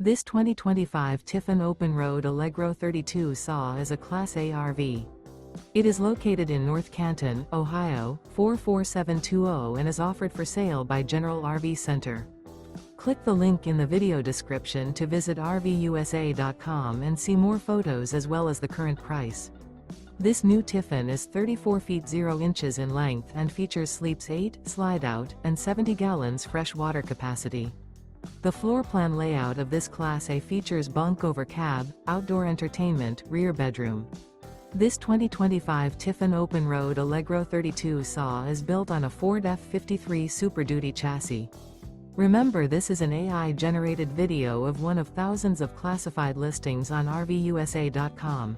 This 2025 Tiffin Open Road Allegro 32 SAW is a Class A RV. It is located in North Canton, Ohio, 44720 and is offered for sale by General RV Center. Click the link in the video description to visit RVUSA.com and see more photos as well as the current price. This new Tiffin is 34 feet 0 inches in length and features sleeps 8, slide-out, and 70 gallons fresh water capacity. The floor plan layout of this Class A features bunk over cab, outdoor entertainment, rear bedroom. This 2025 Tiffin Open Road Allegro 32 SAW is built on a Ford F53 Super Duty chassis. Remember, this is an AI-generated video of one of thousands of classified listings on RVUSA.com.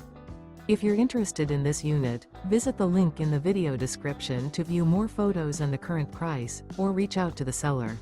If you're interested in this unit, visit the link in the video description to view more photos and the current price, or reach out to the seller.